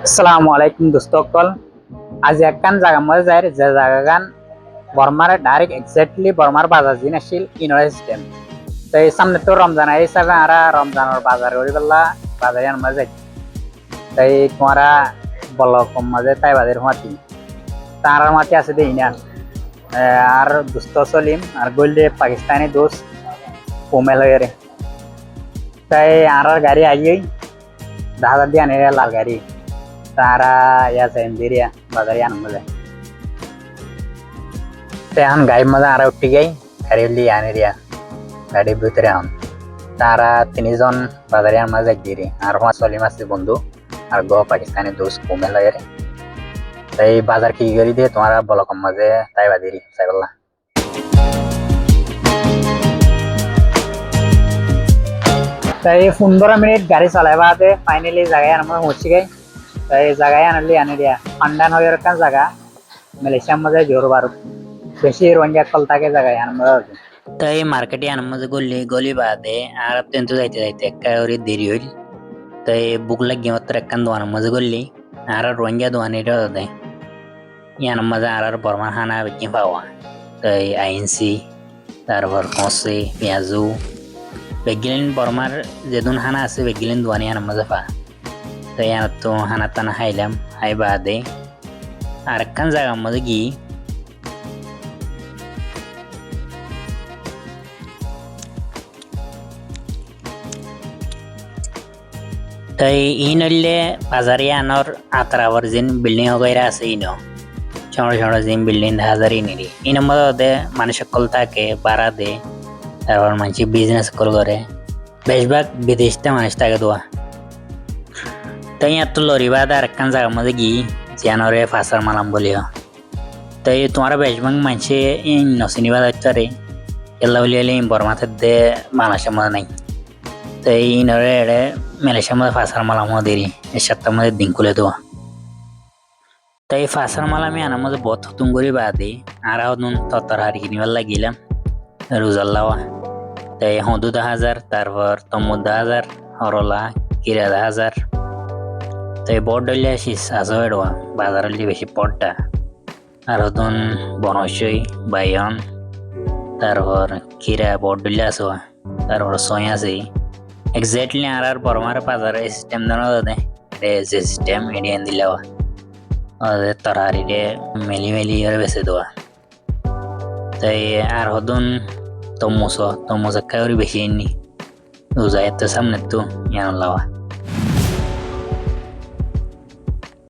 আসসালামু আলাইকুম দোস্তসকল। আজি একখান জাগা মধ্যে যাই যে জায়গাখান বর্মার ডাইরেক্ট এক্স্যাক্টলি বর্মার বাজার জিন আসছিল ইনর সিস্টেম। তো এই সামনে তো রমজান এই হিসাবে আরা রমজানের বাজার করি পেলা বাজারে আনবা যাই। তাই তোমারা বল কম মাঝে তাই বাজার মাতি তার মাতি আছে দেই না আর দুস্থ সলিম আর গোল্ডে পাকিস্তানি দোস্ত কোমেল হয়ে রে। তাই আর গাড়ি আইই 10,000 দিয়ে আনে লাল গাড়ি তারা ya sendiri ya bazar yang mulai tehan gai maza ara utti gai gari li ani dia gari bhitere on তারা তিনজন বাজারিয়ার মাঝে গিরি আর হওয়া চলি মাসি বন্ধু আর গো পাকিস্তানি দোস্ত কোমেল হয়ে তাই বাজার কি করি দিয়ে তোমার বলকম মাঝে তাই বাদিরি সাইবল্লা তাই 15 মিনিট গাড়ি চালাইবা ফাইনালি জায়গায় আমরা পৌঁছে গাই। তাই জায়গায় আনি দিয়া পান্ডান হয়ে একটা জায়গা মালয়েশিয়ার মধ্যে জোর বারো বেশি রোহিঙ্গা কল থাকে জায়গায় আমরা তাই মার্কেটে আনার মধ্যে গলি বাদে আর তেন্তু যাইতে যাইতে একটা ওরে দেরি হইল। তাই বুক লাগিয়ে মাত্র একখান দোকানের মধ্যে গলি আর রোহিঙ্গা দোকানিটা দেয় ইয়ার মধ্যে আর বর্মার হানা বেশি পাওয়া। তাই আইনসি তারপর কষে পেঁয়াজু বেগিলেন বর্মার যেদিন হানা আছে বেগিলেন দোকানি আনার মধ্যে পা। তাই আর তো হানা টানা খাইলাম খাই বাদে আর একখান জায়গার মধ্যে গিয়ে তাই ইন হইলে বাজারে আনার আতরাবর যেন বিল্ডিং হগাইরা আছে ইনো ছোট ছোট যেন বিল্ডিং হাজারি নিরি ইন মধ্যে মানুষ সকল থাকে ভাড়া দে তারপর মানুষ বিজনেস কল করে বেশিরভাগ বিদেশতে মানুষ থাকে দোয়া। তাই আর তো লরি বাদ আর একখান জায়গার মধ্যে গিয়ে জিয়ানরে ফাঁসার মালাম বলিও। তাই তোমার বেশিরভাগ মানুষে নচিনিবা ধরতে এল্লা বলি হলে বর্মাতে দে বাংলাদেশের মধ্যে নাই। তাই ইনরে এড়ে মালয়েশিয়ার মধ্যে ফাঁসার মালাম দেরি এর সপ্তাহের মধ্যে দিন খুলে দেওয়া। তাই ফাঁসার মালামি আনার মধ্যে বহুত হতুম করি বাদে আর হতুন তত্তর হারি কিনিবার লাগিলাম রোজার লাওয়া। তাই হদু 10,000 তারপর তম্মু 10,000 হরলা কিরা 10,000 তাই বড় ডলে আসিস আসো এডোয়া বাজার বেশি পড়টা আর হতুন বনসই বাইয়ন তারপর কিরা বড় ডলে আসো তারপর সয় আছে এক্স্যাক্টলি আর বর্মার বাজারে সিস্টেম দানো দে যে সিস্টেম ইন্ডিয়ান দিলাওয়া তরহারি মেলি মেলি আর বেছে দেওয়া। তাই আর হতুন তমুস একটা করে বেশি নি রোজা এত সামনে তো ইয়ান লাওয়া।